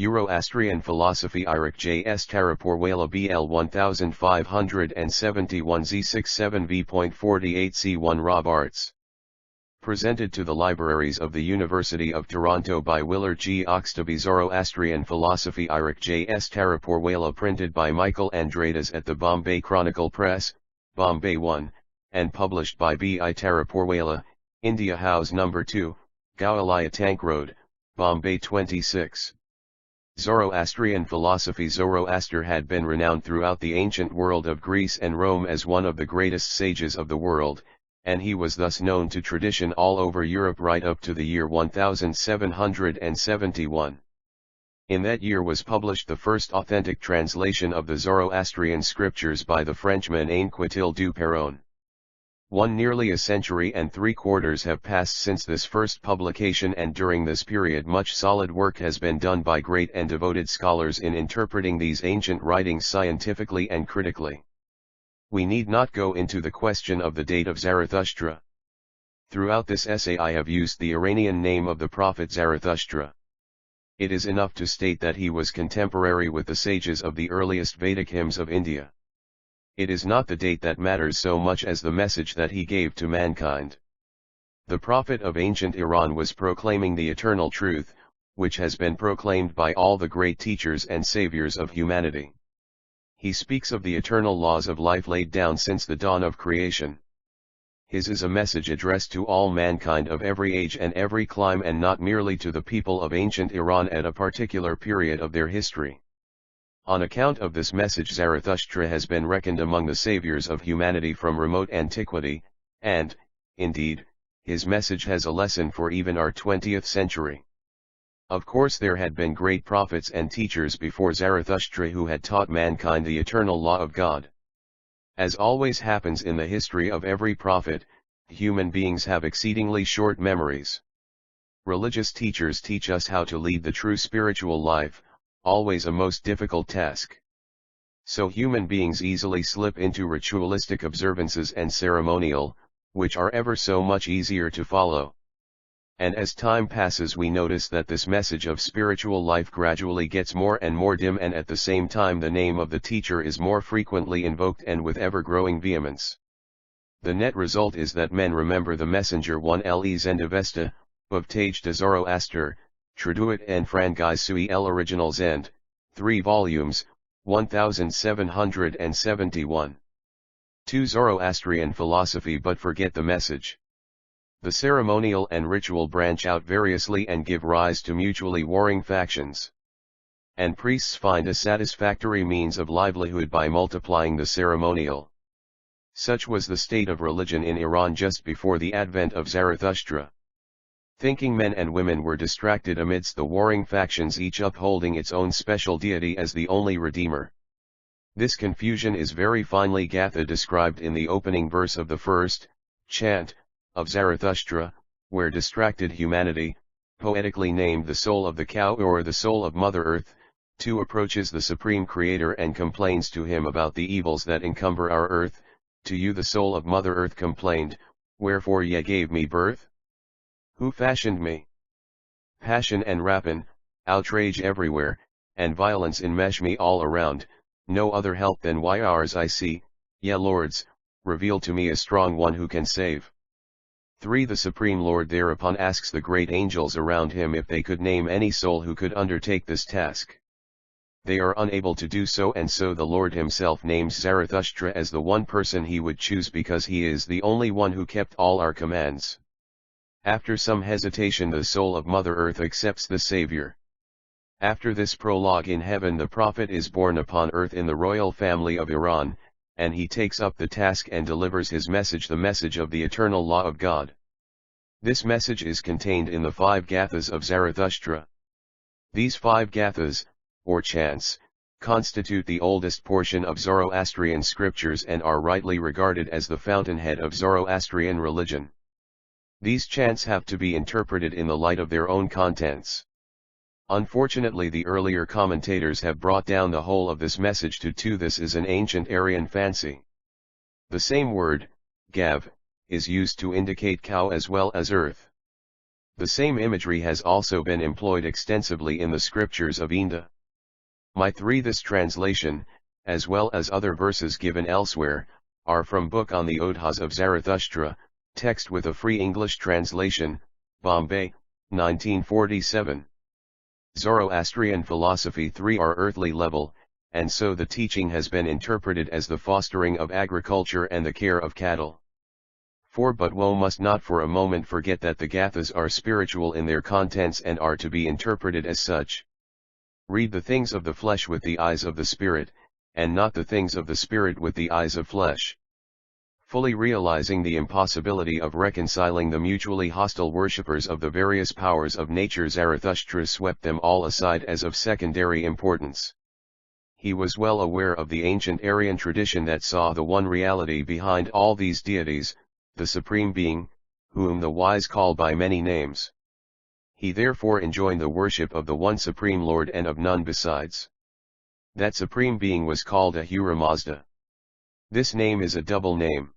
Zoroastrian philosophy Irach J S Taraporewala BL 1571 Z67 v.48 C1 Rob Arts. Presented to the libraries of the University of Toronto by Willard G. Oxtoby. Zoroastrian philosophy Irach J S Taraporewala, printed by Michael Andradas at the Bombay Chronicle Press, Bombay 1, and published by B.I. Taraporewala, India House No. 2, Gowaliya Tank Road, Bombay 26. Zoroastrian philosophy. Zoroaster had been renowned throughout the ancient world of Greece and Rome as one of the greatest sages of the world, and he was thus known to tradition all over Europe right up to the year 1771. In that year was published the first authentic translation of the Zoroastrian scriptures by the Frenchman Anquetil du Perron. Nearly a century and 3/4 have passed since this first publication, and during this period much solid work has been done by great and devoted scholars in interpreting these ancient writings scientifically and critically. We need not go into the question of the date of Zarathustra. Throughout this essay I have used the Iranian name of the prophet Zarathustra. It is enough to state that he was contemporary with the sages of the earliest Vedic hymns of India. It is not the date that matters so much as the message that he gave to mankind. The prophet of ancient Iran was proclaiming the eternal truth, which has been proclaimed by all the great teachers and saviors of humanity. He speaks of the eternal laws of life laid down since the dawn of creation. His is a message addressed to all mankind of every age and every clime, and not merely to the people of ancient Iran at a particular period of their history. On account of this message, Zarathustra has been reckoned among the saviors of humanity from remote antiquity, and, indeed, his message has a lesson for even our 20th century. Of course there had been great prophets and teachers before Zarathustra who had taught mankind the eternal law of God. As always happens in the history of every prophet, human beings have exceedingly short memories. Religious teachers teach us how to lead the true spiritual life, always a most difficult task. So human beings easily slip into ritualistic observances and ceremonial, which are ever so much easier to follow. And as time passes we notice that this message of spiritual life gradually gets more and more dim, and at the same time the name of the teacher is more frequently invoked and with ever-growing vehemence. The net result is that men remember the messenger 1 Le Zendavesta, of Tage de Zoroaster, Traduit en Francaise sui el originals end, 3 volumes, 1771. 2 Zoroastrian philosophy but forget the message. The ceremonial and ritual branch out variously and give rise to mutually warring factions. And priests find a satisfactory means of livelihood by multiplying the ceremonial. Such was the state of religion in Iran just before the advent of Zarathustra. Thinking men and women were distracted amidst the warring factions, each upholding its own special deity as the only redeemer. This confusion is very finely described in the opening verse of the first chant of Zarathustra, where distracted humanity, poetically named the soul of the cow or the soul of Mother Earth, too approaches the Supreme Creator and complains to him about the evils that encumber our earth. To you the soul of Mother Earth complained, wherefore ye gave me birth? Who fashioned me? Passion and rapine, outrage everywhere, and violence enmesh me all around, no other help than yours I see, ye lords, reveal to me a strong one who can save. 3 The Supreme Lord thereupon asks the great angels around him if they could name any soul who could undertake this task. They are unable to do so, and so the Lord himself names Zarathustra as the one person he would choose because he is the only one who kept all our commands. After some hesitation the soul of Mother Earth accepts the Savior. After this prologue in heaven the prophet is born upon earth in the royal family of Iran, and he takes up the task and delivers his message, the message of the eternal law of God. This message is contained in the 5 gathas of Zarathustra. These 5 gathas, or chants, constitute the oldest portion of Zoroastrian scriptures and are rightly regarded as the fountainhead of Zoroastrian religion. These chants have to be interpreted in the light of their own contents. Unfortunately the earlier commentators have brought down the whole of this message to 2. This is an ancient Aryan fancy. The same word, gav, is used to indicate cow as well as earth. The same imagery has also been employed extensively in the scriptures of India. My 3. This translation, as well as other verses given elsewhere, are from Book on the Odhas of Zarathustra, text with a free English translation, Bombay, 1947. Zoroastrian philosophy 3 are earthly level, and so the teaching has been interpreted as the fostering of agriculture and the care of cattle. 4. But one must not for a moment forget that the Gathas are spiritual in their contents and are to be interpreted as such. Read the things of the flesh with the eyes of the spirit, and not the things of the spirit with the eyes of flesh. Fully realizing the impossibility of reconciling the mutually hostile worshippers of the various powers of nature, Zarathustra swept them all aside as of secondary importance. He was well aware of the ancient Aryan tradition that saw the one reality behind all these deities, the Supreme Being, whom the wise call by many names. He therefore enjoined the worship of the one Supreme Lord and of none besides. That Supreme Being was called Ahura Mazda. This name is a double name.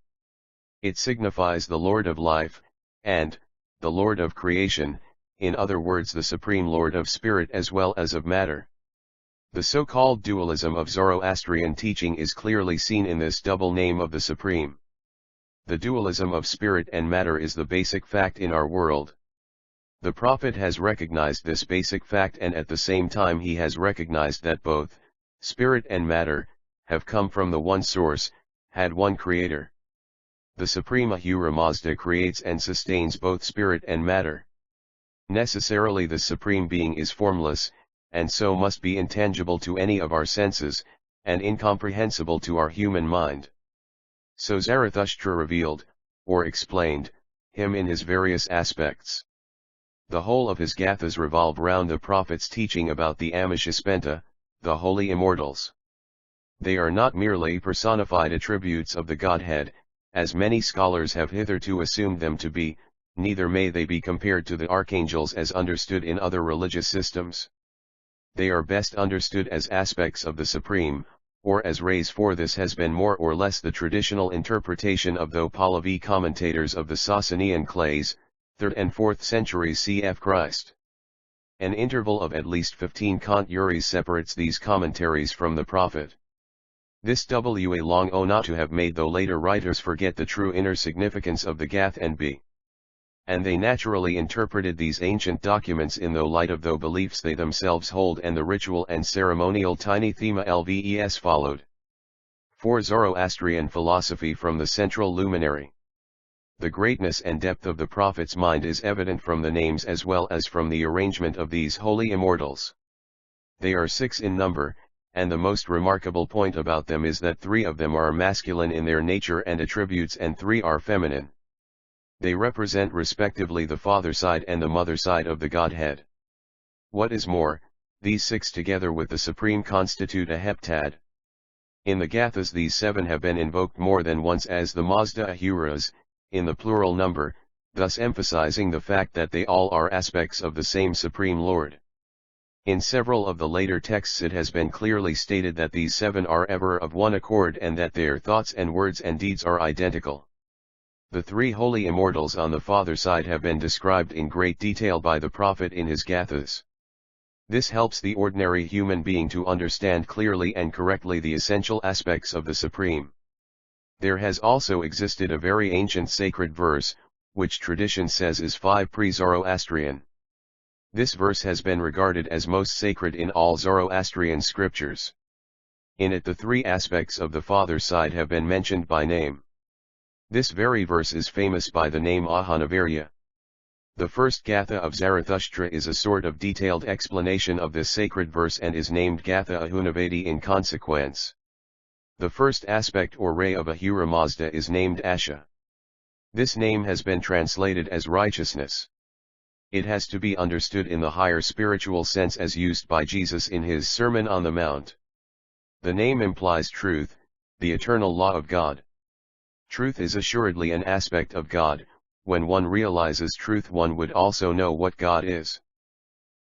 It signifies the Lord of life, and the Lord of creation, in other words the Supreme Lord of spirit as well as of matter. The so-called dualism of Zoroastrian teaching is clearly seen in this double name of the Supreme. The dualism of spirit and matter is the basic fact in our world. The Prophet has recognized this basic fact, and at the same time he has recognized that both, spirit and matter, have come from the one source, had one creator. The Supreme Ahura Mazda creates and sustains both spirit and matter. Necessarily the Supreme Being is formless, and so must be intangible to any of our senses, and incomprehensible to our human mind. So Zarathustra revealed, or explained, him in his various aspects. The whole of his Gathas revolve round the Prophet's teaching about the Amishasmenta, the holy immortals. They are not merely personified attributes of the Godhead, as many scholars have hitherto assumed them to be, neither may they be compared to the archangels as understood in other religious systems. They are best understood as aspects of the Supreme, or as rays, for this has been more or less the traditional interpretation of the Pahlavi commentators of the Sasanian clays, 3rd and 4th centuries CF Christ. An interval of at least 15 centuries separates these commentaries from the Prophet. This W.A. long ought not to have made the later writers forget the true inner significance of the Gath and B. And they naturally interpreted these ancient documents in the light of the beliefs they themselves hold, and the ritual and ceremonial tiny thema LVES followed. 4. Zoroastrian philosophy from the central luminary. The greatness and depth of the Prophet's mind is evident from the names as well as from the arrangement of these holy immortals. They are 6 in number, and the most remarkable point about them is that 3 of them are masculine in their nature and attributes and 3 are feminine. They represent respectively the father side and the mother side of the Godhead. What is more, these 6 together with the Supreme constitute a heptad. In the Gathas these 7 have been invoked more than once as the Mazda Ahuras, in the plural number, thus emphasizing the fact that they all are aspects of the same Supreme Lord. In several of the later texts it has been clearly stated that these 7 are ever of one accord and that their thoughts and words and deeds are identical. The 3 holy immortals on the father side have been described in great detail by the Prophet in his Gathas. This helps the ordinary human being to understand clearly and correctly the essential aspects of the Supreme. There has also existed a very ancient sacred verse, which tradition says is 5 pre-Zoroastrian. This verse has been regarded as most sacred in all Zoroastrian scriptures. In it the 3 aspects of the father side have been mentioned by name. This very verse is famous by the name Ahanavarya. The first Gatha of Zarathustra is a sort of detailed explanation of this sacred verse and is named Gatha Ahunavadi in consequence. The first aspect or ray of Ahura Mazda is named Asha. This name has been translated as righteousness. It has to be understood in the higher spiritual sense as used by Jesus in his Sermon on the Mount. The name implies truth, the eternal law of God. Truth is assuredly an aspect of God. When one realizes truth one would also know what God is.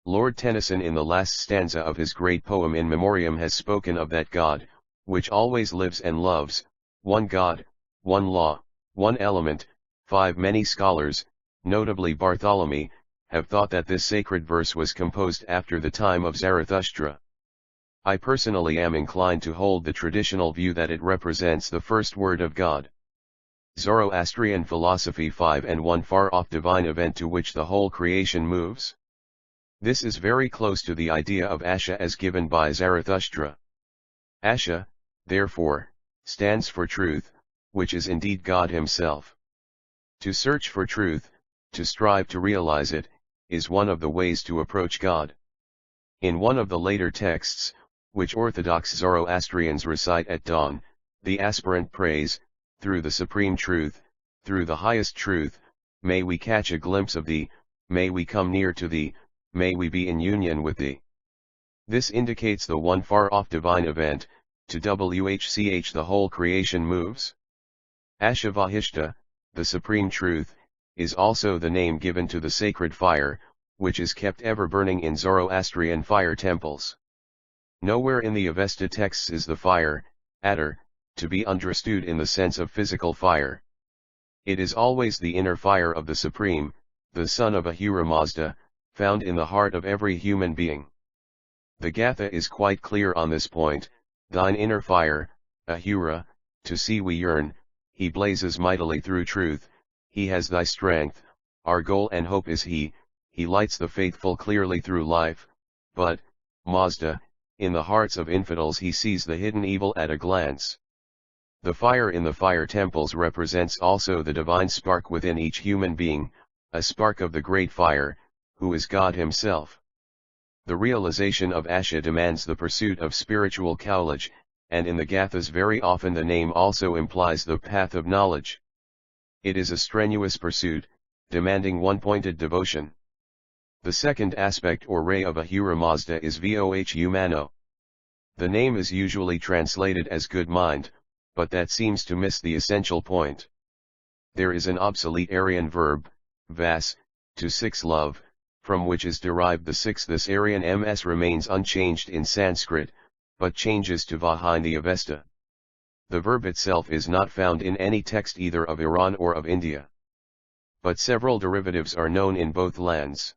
Lord Tennyson in the last stanza of his great poem In Memoriam has spoken of that God, which always lives and loves, one God, one law, one element. 5 Many scholars, notably Bartholomew, have thought that this sacred verse was composed after the time of Zarathustra. I personally am inclined to hold the traditional view that it represents the first word of God. Zoroastrian philosophy 5 and 1 far-off divine event to which the whole creation moves. This is very close to the idea of Asha as given by Zarathustra. Asha, therefore, stands for truth, which is indeed God himself. To search for truth, to strive to realize it, is one of the ways to approach God. In one of the later texts, which Orthodox Zoroastrians recite at dawn, the aspirant prays, through the supreme truth, through the highest truth, may we catch a glimpse of thee, may we come near to thee, may we be in union with thee. This indicates the one far-off divine event, to which the whole creation moves. Ashavahishta, the supreme truth, is also the name given to the sacred fire, which is kept ever burning in Zoroastrian fire temples. Nowhere in the Avesta texts is the fire, Atar, to be understood in the sense of physical fire. It is always the inner fire of the Supreme, the son of Ahura Mazda, found in the heart of every human being. The Gatha is quite clear on this point: thine inner fire, Ahura, to see we yearn, he blazes mightily through truth, he has thy strength, our goal and hope is he lights the faithful clearly through life, but, Mazda, in the hearts of infidels he sees the hidden evil at a glance. The fire in the fire temples represents also the divine spark within each human being, a spark of the great fire, who is God himself. The realization of Asha demands the pursuit of spiritual knowledge, and in the Gathas very often the name also implies the path of knowledge. It is a strenuous pursuit, demanding one-pointed devotion. The second aspect or ray of Ahura Mazda is Vohumano. The name is usually translated as good mind, but that seems to miss the essential point. There is an obsolete Aryan verb, vas, to six love, from which is derived the six. This Aryan ms remains unchanged in Sanskrit, but changes to Vaha in the Avesta. The verb itself is not found in any text either of Iran or of India. But several derivatives are known in both lands.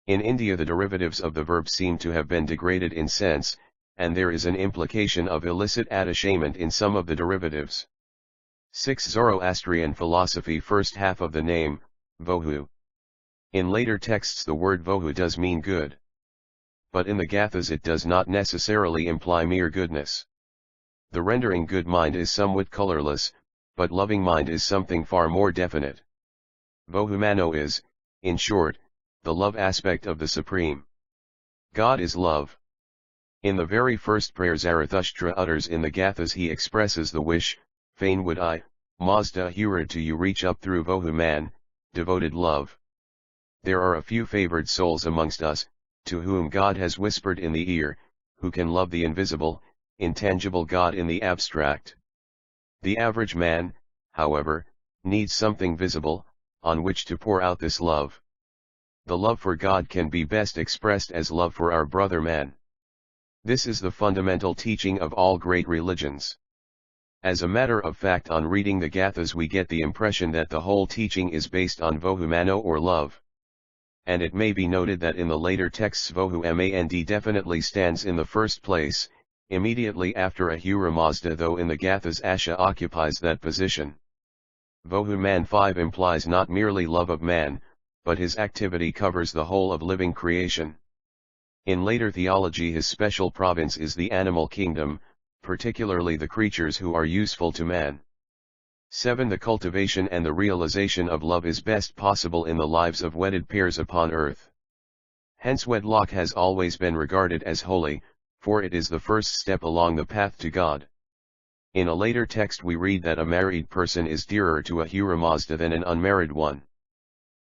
In India the derivatives of the verb seem to have been degraded in sense, and there is an implication of illicit attachment in some of the derivatives. 6. Zoroastrian philosophy first half of the name, Vohu. In later texts the word Vohu does mean good. But in the Gathas it does not necessarily imply mere goodness. The rendering good mind is somewhat colorless, but loving mind is something far more definite. Vohumano is, in short, the love aspect of the Supreme. God is love. In the very first prayer Zarathustra utters in the Gathas he expresses the wish, fain would I, Mazda Ahura, to you reach up through Vohuman, devoted love. There are a few favored souls amongst us, to whom God has whispered in the ear, who can love the invisible, intangible God in the abstract. The average man, however, needs something visible, on which to pour out this love. The love for God can be best expressed as love for our brother man. This is the fundamental teaching of all great religions. As a matter of fact, on reading the Gathas we get the impression that the whole teaching is based on Vohumano or love. And it may be noted that in the later texts Vohumand definitely stands in the first place, immediately after Ahura Mazda, though in the Gathas Asha occupies that position. Vohuman 5 implies not merely love of man, but his activity covers the whole of living creation. In later theology his special province is the animal kingdom, particularly the creatures who are useful to man. 7. The cultivation and the realization of love is best possible in the lives of wedded pairs upon earth. Hence wedlock has always been regarded as holy, for it is the first step along the path to God. In a later text we read that a married person is dearer to Ahura Mazda than an unmarried one.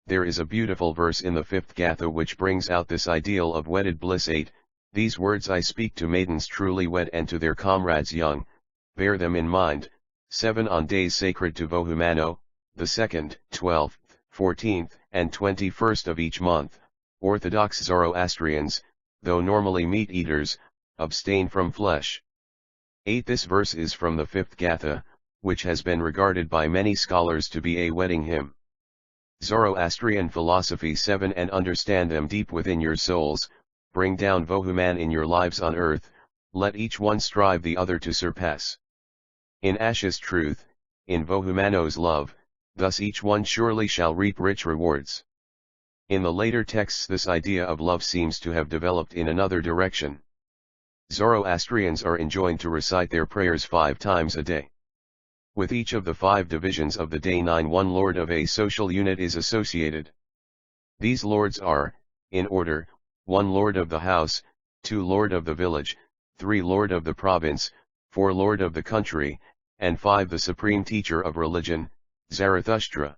There is a beautiful verse in the 5th Gatha which brings out this ideal of wedded bliss. 8. These words I speak to maidens truly wed and to their comrades young, bear them in mind. 7. On days sacred to Vohumano, the 2nd, 12th, 14th, and 21st of each month, Orthodox Zoroastrians, though normally meat-eaters, abstain from flesh. 8. This verse is from the 5th Gatha, which has been regarded by many scholars to be a wedding hymn. Zoroastrian philosophy 7 and understand them deep within your souls, bring down Vohuman in your lives on earth, let each one strive the other to surpass. In Asha's truth, in Vohumano's love, thus each one surely shall reap rich rewards. In the later texts this idea of love seems to have developed in another direction. Zoroastrians are enjoined to recite their prayers 5 times a day. With each of the 5 divisions of the day 1 lord of a social unit is associated. These lords are, in order, 1 lord of the house, 2 lord of the village, 3 lord of the province, 4 lord of the country, and 5 the supreme teacher of religion, Zarathustra.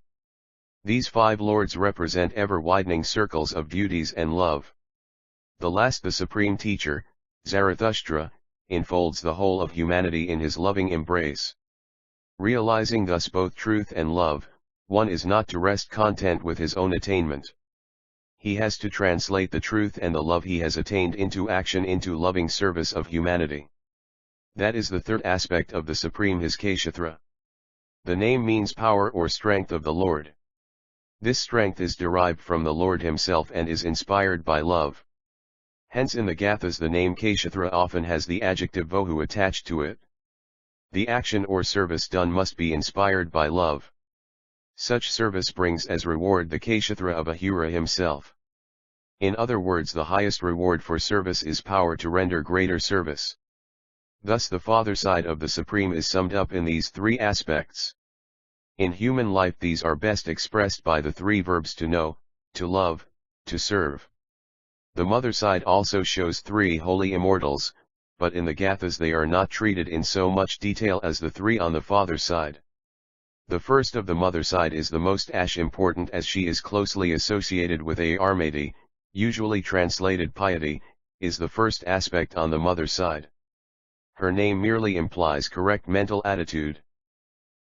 These 5 lords represent ever-widening circles of duties and love. The last, the supreme teacher, Zarathustra, enfolds the whole of humanity in his loving embrace. Realizing thus both truth and love, one is not to rest content with his own attainment. He has to translate the truth and the love he has attained into action, into loving service of humanity. That is the third aspect of the supreme Hiskashatra. The name means power or strength of the Lord. This strength is derived from the Lord himself and is inspired by love. Hence in the Gathas the name Kshatra often has the adjective Vohu attached to it. The action or service done must be inspired by love. Such service brings as reward the Kshatra of Ahura himself. In other words, the highest reward for service is power to render greater service. Thus the father side of the Supreme is summed up in these 3 aspects. In human life these are best expressed by the 3 verbs to know, to love, to serve. The mother side also shows 3 holy immortals, but in the Gathas they are not treated in so much detail as the 3 on the father side. The first of the mother side is the most important as she is closely associated with Armati, usually translated piety, is the first aspect on the mother side. Her name merely implies correct mental attitude.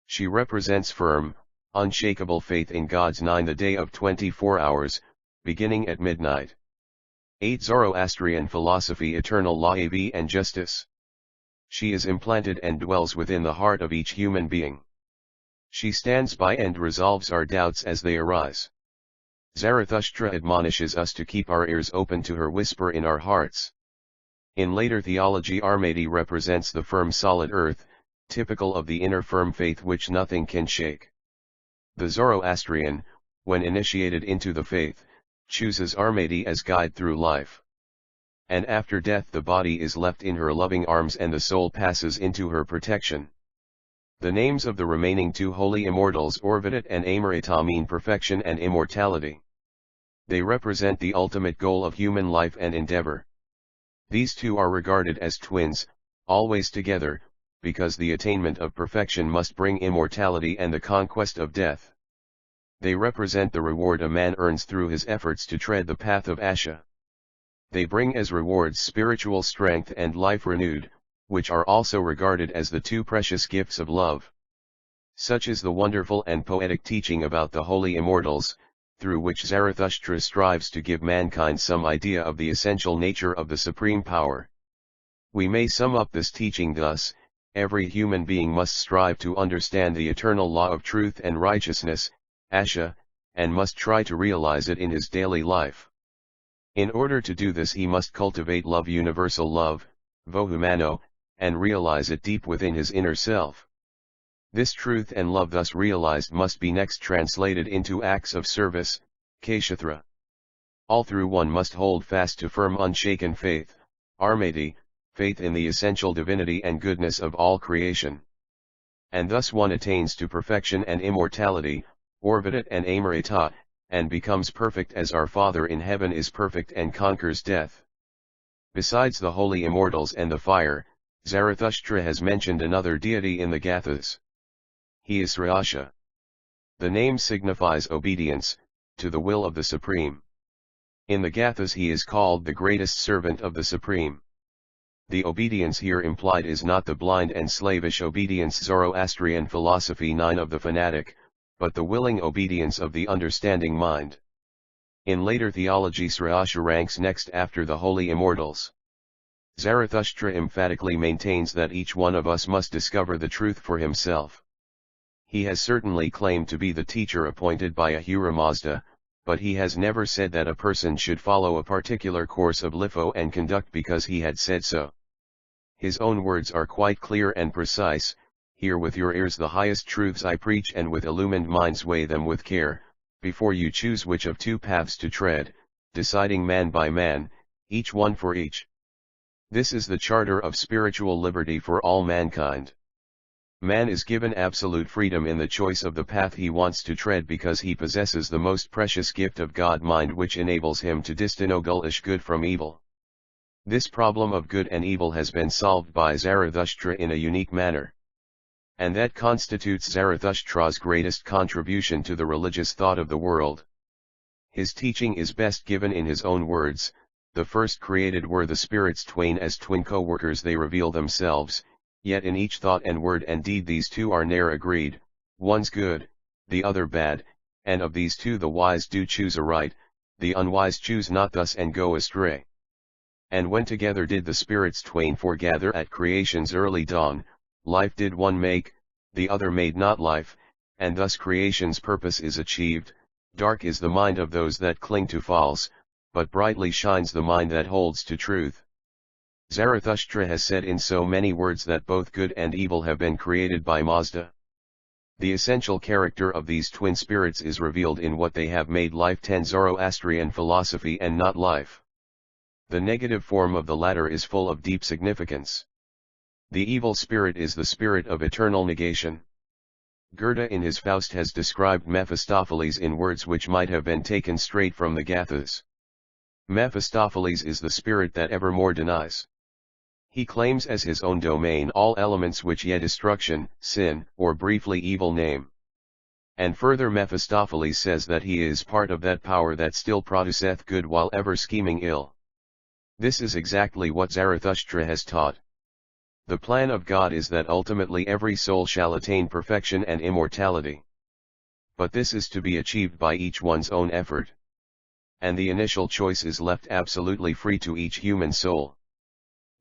She represents firm, unshakable faith in God's 9, the day of 24 hours, beginning at midnight. 8 Zoroastrian philosophy, eternal law and justice. She is implanted and dwells within the heart of each human being. She stands by and resolves our doubts as they arise. Zarathustra admonishes us to keep our ears open to her whisper in our hearts. In later theology, Armati represents the firm solid earth, typical of the inner firm faith which nothing can shake. The Zoroastrian, when initiated into the faith, chooses Armati as guide through life. And after death the body is left in her loving arms and the soul passes into her protection. The names of the remaining 2 holy immortals, Orvadat and Amarita, mean perfection and immortality. They represent the ultimate goal of human life and endeavor. These 2 are regarded as twins, always together, because the attainment of perfection must bring immortality and the conquest of death. They represent the reward a man earns through his efforts to tread the path of Asha. They bring as rewards spiritual strength and life renewed, which are also regarded as the 2 precious gifts of love. Such is the wonderful and poetic teaching about the holy immortals, through which Zarathustra strives to give mankind some idea of the essential nature of the supreme power. We may sum up this teaching thus: every human being must strive to understand the eternal law of truth and righteousness, Asha, and must try to realize it in his daily life. In order to do this he must cultivate love, universal love, Vohumano, and realize it deep within his inner self. This truth and love thus realized must be next translated into acts of service, Kshatra. All through one must hold fast to firm unshaken faith, Armati, faith in the essential divinity and goodness of all creation. And thus one attains to perfection and immortality, Orvadat and Amarita, and becomes perfect as our Father in heaven is perfect and conquers death. Besides the holy immortals and the fire, Zarathustra has mentioned another deity in the Gathas. He is Sriasha. The name signifies obedience, to the will of the Supreme. In the Gathas he is called the greatest servant of the Supreme. The obedience here implied is not the blind and slavish obedience Zoroastrian philosophy 9 of the fanatic, but the willing obedience of the understanding mind. In later theology Sriasha ranks next after the holy immortals. Zarathustra emphatically maintains that each one of us must discover the truth for himself. He has certainly claimed to be the teacher appointed by Ahura Mazda, but he has never said that a person should follow a particular course of litho and conduct because he had said so. His own words are quite clear and precise: "Hear with your ears the highest truths I preach, and with illumined minds weigh them with care, before you choose which of two paths to tread, deciding man by man, each one for each." This is the charter of spiritual liberty for all mankind. Man is given absolute freedom in the choice of the path he wants to tread because he possesses the most precious gift of God, mind, which enables him to distinguish good from evil. This problem of good and evil has been solved by Zarathustra in a unique manner. And that constitutes Zarathustra's greatest contribution to the religious thought of the world. His teaching is best given in his own words: "The first created were the spirits twain, as twin co-workers they reveal themselves, yet in each thought and word and deed these two are ne'er agreed, one's good, the other bad, and of these two the wise do choose aright, the unwise choose not thus and go astray. And when together did the spirits twain foregather at creation's early dawn, life did one make, the other made not life, and thus creation's purpose is achieved. Dark is the mind of those that cling to false, but brightly shines the mind that holds to truth." Zarathustra has said in so many words that both good and evil have been created by Mazda. The essential character of these twin spirits is revealed in what they have made life: 10 Zoroastrian philosophy and not life. The negative form of the latter is full of deep significance. The evil spirit is the spirit of eternal negation. Goethe in his Faust has described Mephistopheles in words which might have been taken straight from the Gathas. Mephistopheles is the spirit that evermore denies. He claims as his own domain all elements which ye destruction, sin, or briefly evil name. And further, Mephistopheles says that he is part of that power that still produceth good while ever scheming ill. This is exactly what Zarathustra has taught. The plan of God is that ultimately every soul shall attain perfection and immortality. But this is to be achieved by each one's own effort. And the initial choice is left absolutely free to each human soul.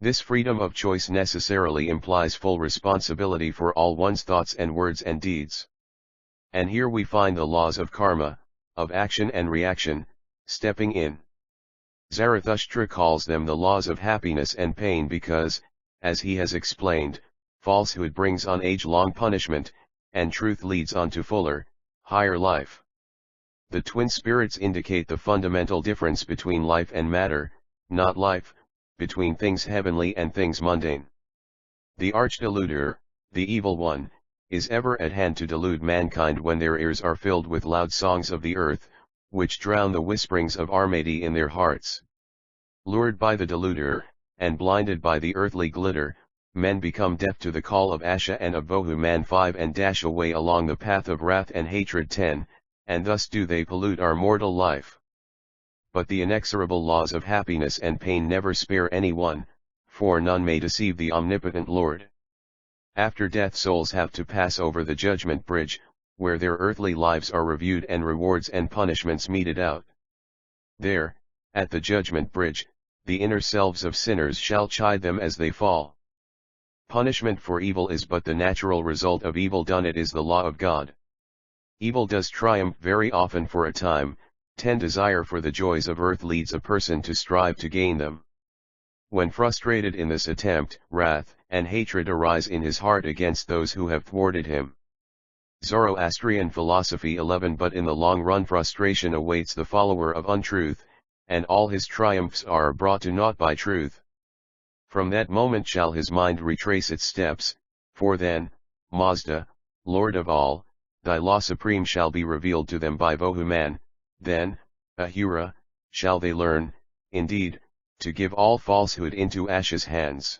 This freedom of choice necessarily implies full responsibility for all one's thoughts and words and deeds. And here we find the laws of karma, of action and reaction, stepping in. Zarathustra calls them the laws of happiness and pain because, as he has explained, falsehood brings on age-long punishment, and truth leads on to fuller, higher life. The twin spirits indicate the fundamental difference between life and matter, not life, between things heavenly and things mundane. The arch-deluder, the evil one, is ever at hand to delude mankind when their ears are filled with loud songs of the earth, which drown the whisperings of Armady in their hearts. Lured by the deluder, and blinded by the earthly glitter, men become deaf to the call of Asha and of Bohuman 5 and dash away along the path of wrath and hatred 10, and thus do they pollute our mortal life. But the inexorable laws of happiness and pain never spare anyone, for none may deceive the omnipotent Lord. After death souls have to pass over the judgment bridge, where their earthly lives are reviewed and rewards and punishments meted out. There, at the judgment bridge, the inner selves of sinners shall chide them as they fall. Punishment for evil is but the natural result of evil done. It is the law of God. Evil does triumph very often for a time. 10 Desire for the joys of earth leads a person to strive to gain them. When frustrated in this attempt, wrath and hatred arise in his heart against those who have thwarted him. Zoroastrian philosophy 11 But in the long run frustration awaits the follower of untruth, and all his triumphs are brought to naught by truth. From that moment shall his mind retrace its steps, for then, Mazda, Lord of all, thy law supreme shall be revealed to them by Bohuman. Then, Ahura, shall they learn, indeed, to give all falsehood into Asha's hands.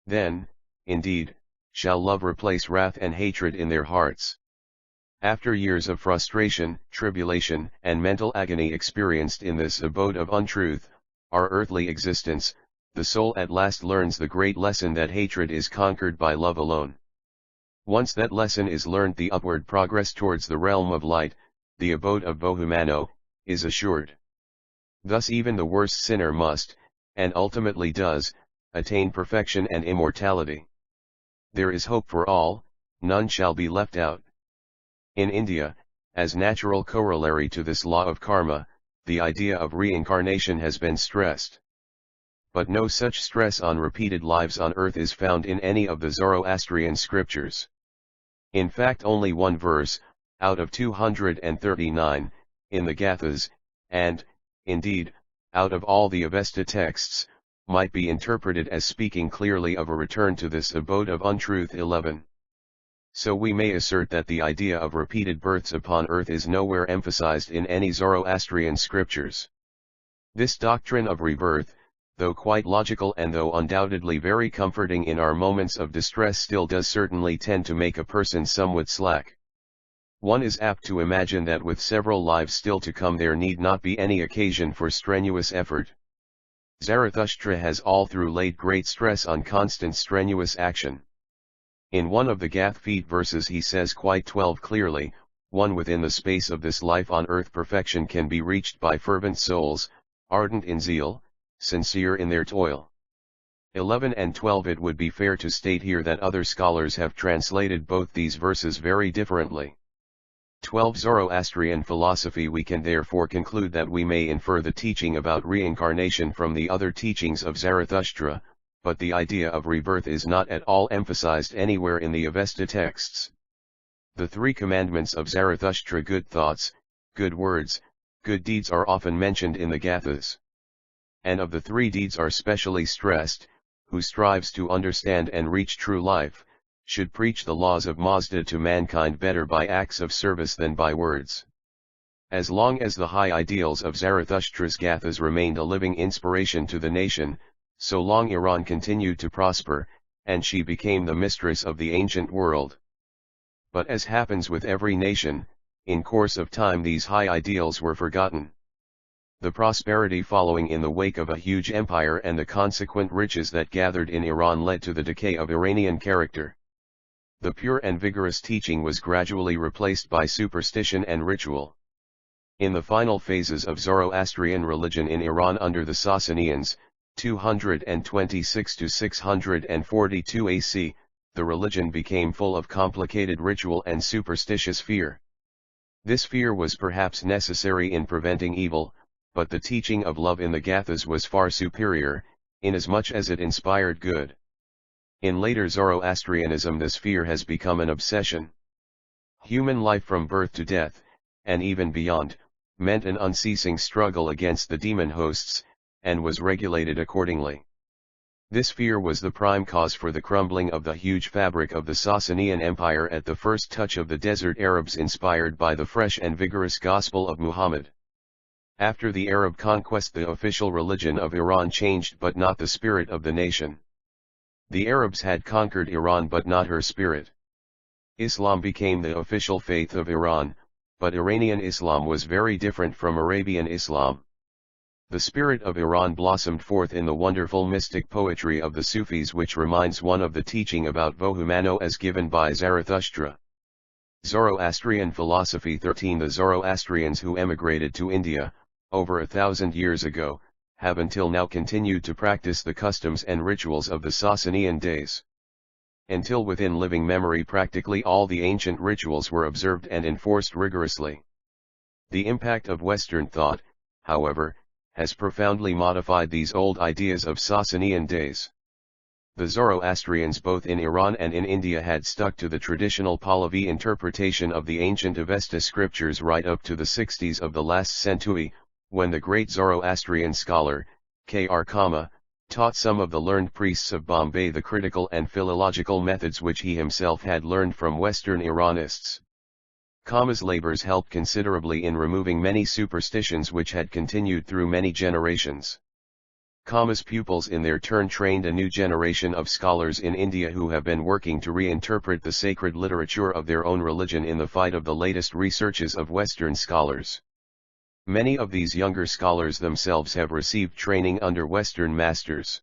Then, indeed, shall love replace wrath and hatred in their hearts. After years of frustration, tribulation, and mental agony experienced in this abode of untruth, our earthly existence, the soul at last learns the great lesson that hatred is conquered by love alone. Once that lesson is learned, the upward progress towards the realm of light, the abode of Bohumano, is assured. Thus even the worst sinner must, and ultimately does, attain perfection and immortality. There is hope for all, none shall be left out. In India, as natural corollary to this law of karma, the idea of reincarnation has been stressed. But no such stress on repeated lives on earth is found in any of the Zoroastrian scriptures. In fact, only one verse, out of 239, in the Gathas, and, indeed, out of all the Avesta texts, might be interpreted as speaking clearly of a return to this abode of untruth. 11. So we may assert that the idea of repeated births upon earth is nowhere emphasized in any Zoroastrian scriptures. This doctrine of rebirth, though quite logical and though undoubtedly very comforting in our moments of distress, still does certainly tend to make a person somewhat slack. One is apt to imagine that with several lives still to come there need not be any occasion for strenuous effort. Zarathustra has all through laid great stress on constant strenuous action. In one of the Gath feet verses he says quite clearly, one within the space of this life on earth perfection can be reached by fervent souls, ardent in zeal, sincere in their toil. 11 and 12. It would be fair to state here that other scholars have translated both these verses very differently. 12. Zoroastrian philosophy. We can therefore conclude that we may infer the teaching about reincarnation from the other teachings of Zarathustra, but the idea of rebirth is not at all emphasized anywhere in the Avesta texts. The three commandments of Zarathustra, good thoughts, good words, good deeds, are often mentioned in the Gathas. And of the three deeds are specially stressed, who strives to understand and reach true life, should preach the laws of Mazda to mankind better by acts of service than by words. As long as the high ideals of Zarathustra's Gathas remained a living inspiration to the nation, so long Iran continued to prosper, and she became the mistress of the ancient world. But as happens with every nation, in course of time these high ideals were forgotten. The prosperity following in the wake of a huge empire and the consequent riches that gathered in Iran led to the decay of Iranian character. The pure and vigorous teaching was gradually replaced by superstition and ritual. In the final phases of Zoroastrian religion in Iran under the Sassanians, 226 to 642 AC, the religion became full of complicated ritual and superstitious fear. This fear was perhaps necessary in preventing evil, but the teaching of love in the Gathas was far superior, inasmuch as it inspired good. In later Zoroastrianism this fear has become an obsession. Human life from birth to death, and even beyond, meant an unceasing struggle against the demon hosts, and was regulated accordingly. This fear was the prime cause for the crumbling of the huge fabric of the Sasanian Empire at the first touch of the desert Arabs inspired by the fresh and vigorous gospel of Muhammad. After the Arab conquest the official religion of Iran changed but not the spirit of the nation. The Arabs had conquered Iran but not her spirit. Islam became the official faith of Iran, but Iranian Islam was very different from Arabian Islam. The spirit of Iran blossomed forth in the wonderful mystic poetry of the Sufis, which reminds one of the teaching about Vohumano as given by Zarathustra. Zoroastrian philosophy. 13. The Zoroastrians who emigrated to India, over 1,000 years ago, have until now continued to practice the customs and rituals of the Sasanian days. Until within living memory practically all the ancient rituals were observed and enforced rigorously. The impact of Western thought, however, has profoundly modified these old ideas of Sasanian days. The Zoroastrians both in Iran and in India had stuck to the traditional Pahlavi interpretation of the ancient Avesta scriptures right up to the 60s of the last century, when the great Zoroastrian scholar, K.R. Kama, taught some of the learned priests of Bombay the critical and philological methods which he himself had learned from Western Iranists. Kama's labors helped considerably in removing many superstitions which had continued through many generations. Kama's pupils in their turn trained a new generation of scholars in India who have been working to reinterpret the sacred literature of their own religion in the fight of the latest researches of Western scholars. Many of these younger scholars themselves have received training under Western masters.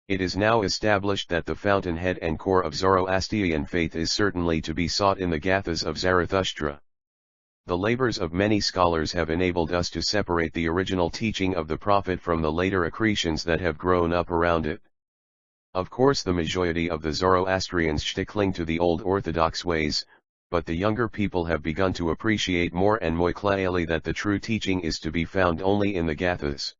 It is now established that the fountainhead and core of Zoroastrian faith is certainly to be sought in the Gathas of Zarathustra. The labors of many scholars have enabled us to separate the original teaching of the prophet from the later accretions that have grown up around it. Of course the majority of the Zoroastrians stick to the old orthodox ways, but the younger people have begun to appreciate more and more clearly that the true teaching is to be found only in the Gathas.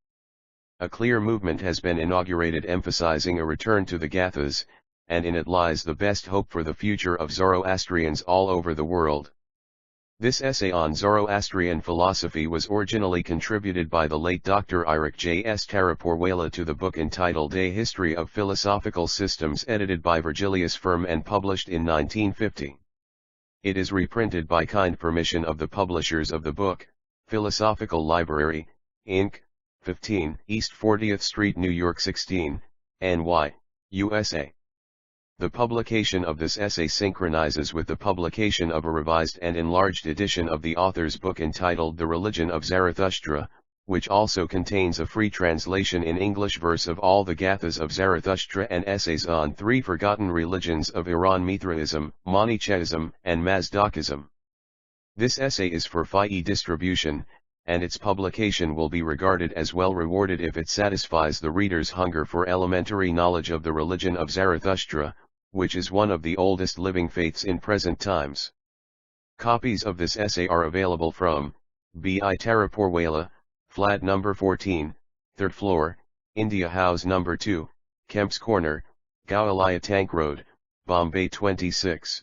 A clear movement has been inaugurated emphasizing a return to the Gathas, and in it lies the best hope for the future of Zoroastrians all over the world. This essay on Zoroastrian philosophy was originally contributed by the late Dr. Irach J S Taraporewala to the book entitled A History of Philosophical Systems, edited by Virgilius Firm and published in 1950. It is reprinted by kind permission of the publishers of the book, Philosophical Library, Inc., 15 East 40th Street, New York 16, NY, USA. The publication of this essay synchronizes with the publication of a revised and enlarged edition of the author's book entitled The Religion of Zarathustra, which also contains a free translation in English verse of all the Gathas of Zarathustra and essays on 3 forgotten religions of Iran: Mithraism, monotheism, and Mazdayasna. This essay is for FIE distribution, and its publication will be regarded as well rewarded if it satisfies the reader's hunger for elementary knowledge of the religion of Zarathustra, which is one of the oldest living faiths in present times. Copies of this essay are available from Bahá'í Taraporewala, flat number 14, 3rd floor, India House number 2, Kemp's Corner, Gowaliya Tank Road, Bombay 26.